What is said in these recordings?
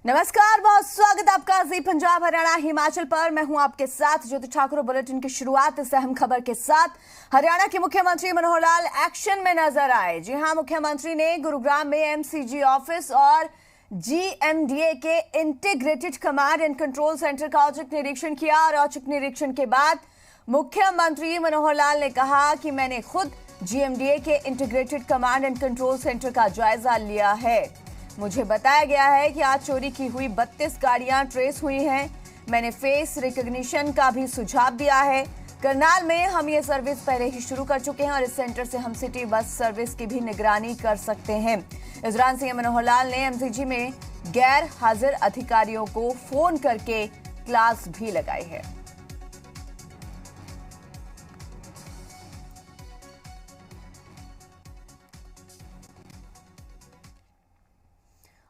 नमस्कार, बहुत स्वागत आपका जी पंजाब हरियाणा हिमाचल पर। मैं हूं आपके साथ ज्योति ठाकुर। बुलेटिन की शुरुआत इस अहम खबर के साथ। हरियाणा के मुख्यमंत्री मनोहर लाल एक्शन में नजर आए। जी हां, मुख्यमंत्री ने गुरुग्राम में एमसीजी ऑफिस और जीएमडीए के integrated command and control centre का औचक निरीक्षण किया और औचक निरीक्षण के बाद मुख्यमंत्री मनोहर लाल ने कहा कि मैंने खुद जीएमडीए के integrated command and control centre का जायजा लिया है। मुझे बताया गया है कि आज चोरी की हुई 32 गाड़ियां ट्रेस हुई हैं। मैंने फेस रिकॉग्निशन का भी सुझाव दिया है। करनाल में हम ये सर्विस पहले ही शुरू कर चुके हैं और इस सेंटर से हम सिटी बस सर्विस की भी निगरानी कर सकते हैं। इस दौरान सीएम मनोहर लाल ने एमसीजी में गैर हाजिर अधिकारियों को फोन करके क्लास भी लगाई है।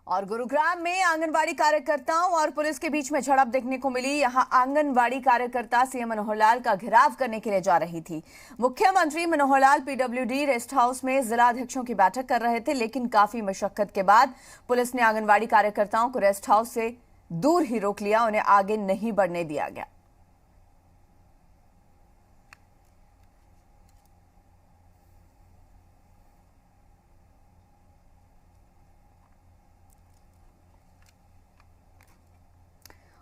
और गुरुग्राम में आंगनवाड़ी कार्यकर्ताओं और पुलिस के बीच में झड़प देखने को मिली। यहां आंगनवाड़ी कार्यकर्ता सीएम मनोहर लाल का घेराव करने के लिए जा रही थी। मुख्यमंत्री Manohar Lal PWD rest house में जिला अध्यक्षों की बैठक कर रहे थे, लेकिन काफी मशक्कत के बाद पुलिस ने आंगनवाड़ी कार्यकर्ताओं को रेस्ट हाउस से दूर ही रोक लिया। उन्हें आगे नहीं बढ़ने दिया गया।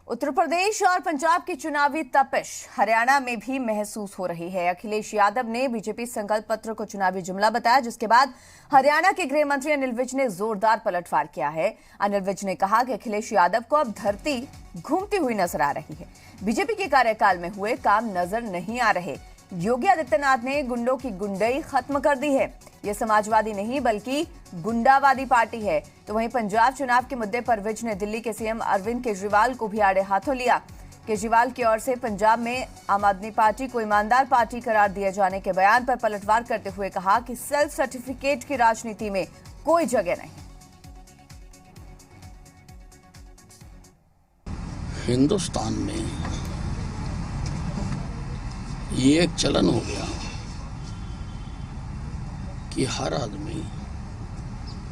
उत्तर प्रदेश और पंजाब की चुनावी तपिश हरियाणा में भी महसूस हो रही है। अखिलेश यादव ने बीजेपी संकल्प पत्र को चुनावी जुमला बताया, जिसके बाद हरियाणा के गृह मंत्री अनिल विज ने जोरदार पलटवार किया है। अनिल विज ने कहा कि अखिलेश यादव को अब धरती घूमती हुई नजर आ रही है। बीजेपी के कार्यकाल में हुए काम नजर नहीं आ रहे। योगी आदित्यनाथ ने गुंडों की गुंडई खत्म कर दी है। ये समाजवादी नहीं बल्कि गुंडावादी पार्टी है। तो वहीं पंजाब चुनाव के मुद्दे पर विज ने दिल्ली के सीएम अरविंद केजरीवाल को भी आड़े हाथों लिया। केजरीवाल की ओर से पंजाब में आम आदमी पार्टी को ईमानदार पार्टी करार दिए जाने के बयान पर पलटवार करते हुए कहा कि सेल्फ सर्टिफिकेट की राजनीति में कोई जगह नहीं। हिंदुस्तान में ये एक चलन हो गया कि हर आदमी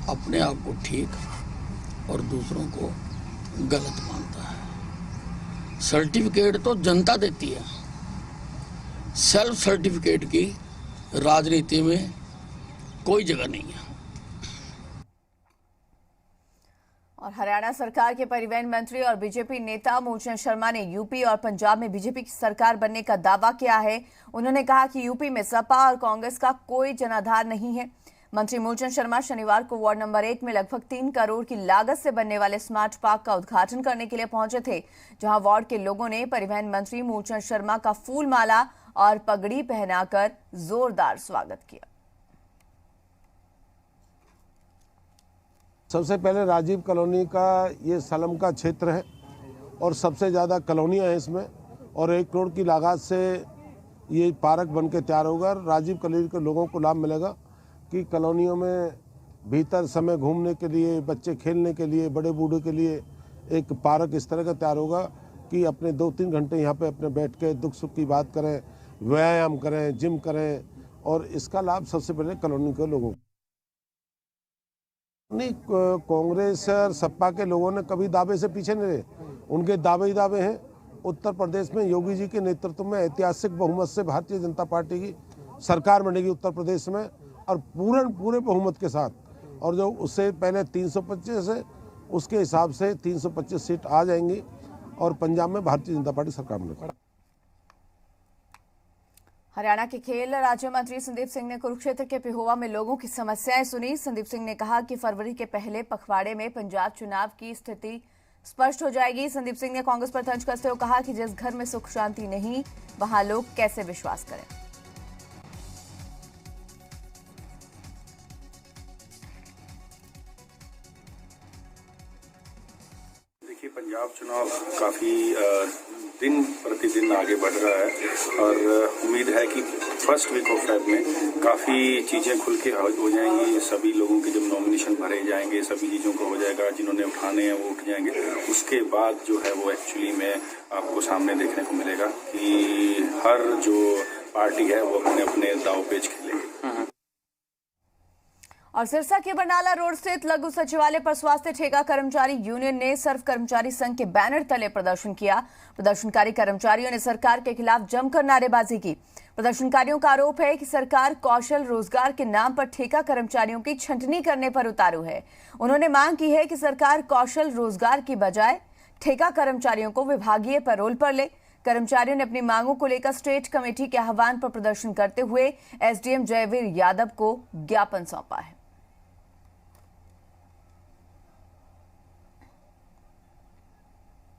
अपने आप को ठीक और दूसरों को गलत मानता है। सर्टिफिकेट तो जनता देती है। सेल्फ सर्टिफिकेट की राजनीति में कोई जगह नहीं है। और हरियाणा सरकार के परिवहन मंत्री और बीजेपी नेता मूलचंद शर्मा ने यूपी और पंजाब में बीजेपी की सरकार बनने का दावा किया है। उन्होंने कहा कि यूपी में सपा और कांग्रेस का कोई जनाधार नहीं है। मंत्री मूलचंद शर्मा शनिवार को वार्ड नंबर 1 में लगभग 3 करोड़ की लागत से बनने वाले स्मार्ट पार्क का उद्घाटन करने के लिए पहुंचे थे, जहां वार्ड के लोगों ने परिवहन मंत्री मूलचंद शर्मा का फूल माला और पगड़ी पहनाकर जोरदार स्वागत किया। सबसे पहले राजीव कॉलोनी का ये सलम का क्षेत्र है और सबसे ज़्यादा कॉलोनियाँ हैं इसमें, और 1 करोड़ की लागत से ये पार्क बन के तैयार होगा। राजीव कॉलोनी के लोगों को लाभ मिलेगा कि कॉलोनियों में भीतर समय घूमने के लिए, बच्चे खेलने के लिए, बड़े बूढ़े के लिए एक पार्क इस तरह का तैयार होगा कि अपने 2-3 घंटे यहाँ पे अपने बैठ के दुख सुख की बात करें, व्यायाम करें, जिम करें, और इसका लाभ सबसे पहले कॉलोनी के लोगों को। नहीं, कांग्रेस और सपा के लोगों ने कभी दावे से पीछे नहीं रहे। उनके दावे ही दावे हैं। उत्तर प्रदेश में योगी जी के नेतृत्व में ऐतिहासिक बहुमत से भारतीय जनता पार्टी की सरकार बनेगी उत्तर प्रदेश में, और पूरे बहुमत के साथ। और जो उससे पहले 325 है, उसके हिसाब से 325 सीट आ जाएंगी और पंजाब में भारतीय जनता पार्टी सरकार बनेगी। हरियाणा के खेल राज्य मंत्री संदीप सिंह ने कुरुक्षेत्र के पिहोवा में लोगों की समस्याएं सुनी। संदीप सिंह ने कहा कि फरवरी के पहले पखवाड़े में पंजाब चुनाव की स्थिति स्पष्ट हो जाएगी। संदीप सिंह ने कांग्रेस पर तंज कसते हुए कहा कि जिस घर में सुख शांति नहीं, वहां लोग कैसे विश्वास करें। देखिए, पंजाब चुनाव काफी दिन प्रतिदिन आगे बढ़ रहा है और उम्मीद है कि फर्स्ट वीक ऑफ फेब में काफ़ी चीज़ें खुल के हो जाएंगी। सभी लोगों के जब नॉमिनेशन भरे जाएंगे, सभी चीज़ों को हो जाएगा, जिन्होंने उठाने हैं वो उठ जाएंगे। उसके बाद जो है वो एक्चुअली में आपको सामने देखने को मिलेगा कि हर जो पार्टी है वो अपने अपने दाव पेच खेलेगी। और सिरसा के बरनाला रोड स्थित लघु सचिवालय पर स्वास्थ्य ठेका कर्मचारी यूनियन ने सर्व कर्मचारी संघ के बैनर तले प्रदर्शन किया। प्रदर्शनकारी कर्मचारियों ने सरकार के खिलाफ जमकर नारेबाजी की। प्रदर्शनकारियों का आरोप है कि सरकार कौशल रोजगार के नाम पर ठेका कर्मचारियों की छंटनी करने पर उतारू है। उन्होंने मांग की है कि सरकार कौशल रोजगार की बजाय ठेका कर्मचारियों को विभागीय पैरोल पर ले। कर्मचारियों ने अपनी मांगों को लेकर स्टेट कमेटी के आह्वान पर प्रदर्शन करते हुए एसडीएम जयवीर यादव को ज्ञापन सौंपा है।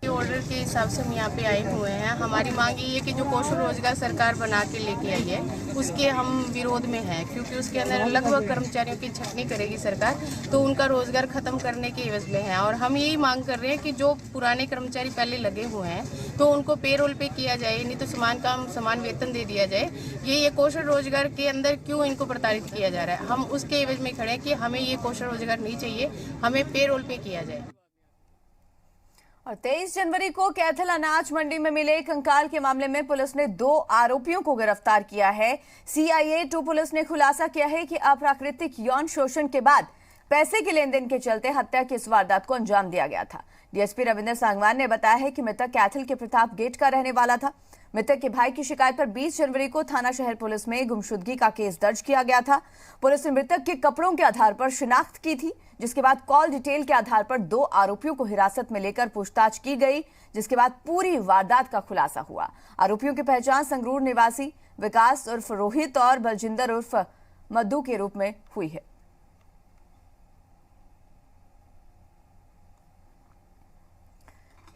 ऑर्डर के हिसाब से हम यहाँ पे आए हुए हैं। हमारी मांग ये है कि जो कौशल रोजगार सरकार बना के लेके आई है उसके हम विरोध में हैं, क्योंकि उसके अंदर लगभग कर्मचारियों की छटनी करेगी सरकार, तो उनका रोजगार खत्म करने के एवज में है। और हम यही मांग कर रहे हैं कि जो पुराने कर्मचारी पहले लगे हुए हैं तो उनको पेरोल पे किया जाए, नहीं तो समान काम समान वेतन दे दिया जाए। ये कौशल रोजगार के अंदर क्यों इनको प्रताड़ित किया जा रहा है? हम उसके एवज में खड़े हैं कि हमें ये कौशल रोजगार नहीं चाहिए, हमें पेरोल पे किया जाए। और 23 जनवरी को कैथल अनाज मंडी में मिले कंकाल के मामले में पुलिस ने 2 आरोपियों को गिरफ्तार किया है। CIA 2 पुलिस ने खुलासा किया है कि अप्राकृतिक यौन शोषण के बाद पैसे के लेन देन के चलते हत्या की इस वारदात को अंजाम दिया गया था। डीएसपी रविंद्र सांगवान ने बताया है कि मृतक कैथल के प्रताप गेट का रहने वाला था। मृतक के भाई की शिकायत पर 20 जनवरी को थाना शहर पुलिस में गुमशुदगी का केस दर्ज किया गया था। पुलिस ने मृतक के कपड़ों के आधार पर शिनाख्त की थी, जिसके बाद कॉल डिटेल के आधार पर 2 आरोपियों को हिरासत में लेकर पूछताछ की गई, जिसके बाद पूरी वारदात का खुलासा हुआ। आरोपियों की पहचान संगरूर निवासी विकास उर्फ रोहित और बलजिंदर उर्फ मद्दू के रूप में हुई है।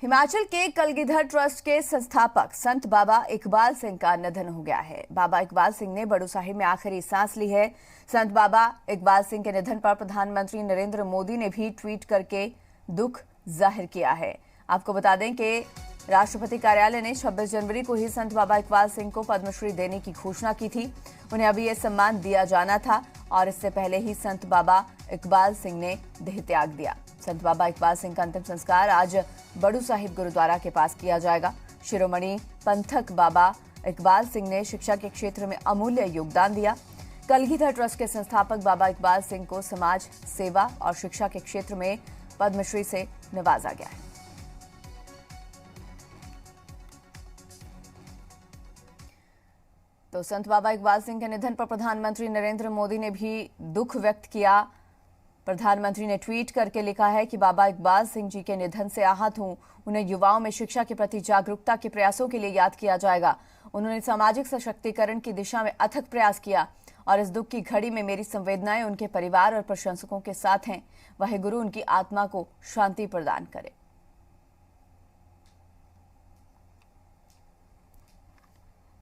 हिमाचल के कलगीधर ट्रस्ट के संस्थापक संत बाबा इकबाल सिंह का निधन हो गया है। बाबा इकबाल सिंह ने बड़ू साहिब में आखिरी सांस ली है। संत बाबा इकबाल सिंह के निधन पर प्रधानमंत्री नरेंद्र मोदी ने भी ट्वीट करके दुख जाहिर किया है। आपको बता दें कि राष्ट्रपति कार्यालय ने 26 जनवरी को ही संत बाबा इकबाल सिंह को पद्मश्री देने की घोषणा की थी। उन्हें अभी यह सम्मान दिया जाना था और इससे पहले ही संत बाबा इकबाल सिंह ने देह त्याग दिया। संत बाबा इकबाल सिंह का अंतिम संस्कार आज बड़ू साहिब गुरुद्वारा के पास किया जाएगा। शिरोमणि पंथक बाबा इकबाल सिंह ने शिक्षा के क्षेत्र में अमूल्य योगदान दिया। कलगीधर ट्रस्ट के संस्थापक बाबा इकबाल सिंह को समाज सेवा और शिक्षा के क्षेत्र में पद्मश्री से नवाजा गया है। तो संत बाबा इकबाल सिंह के निधन पर प्रधानमंत्री नरेंद्र मोदी ने भी दुख व्यक्त किया। प्रधानमंत्री ने ट्वीट करके लिखा है कि बाबा इकबाल सिंह जी के निधन से आहत हूं। उन्हें युवाओं में शिक्षा के प्रति जागरूकता के प्रयासों के लिए याद किया जाएगा। उन्होंने सामाजिक सशक्तिकरण की दिशा में अथक प्रयास किया और इस दुख की घड़ी में मेरी संवेदनाएं उनके परिवार और प्रशंसकों के साथ हैं। वह गुरु उनकी आत्मा को शांति प्रदान करे।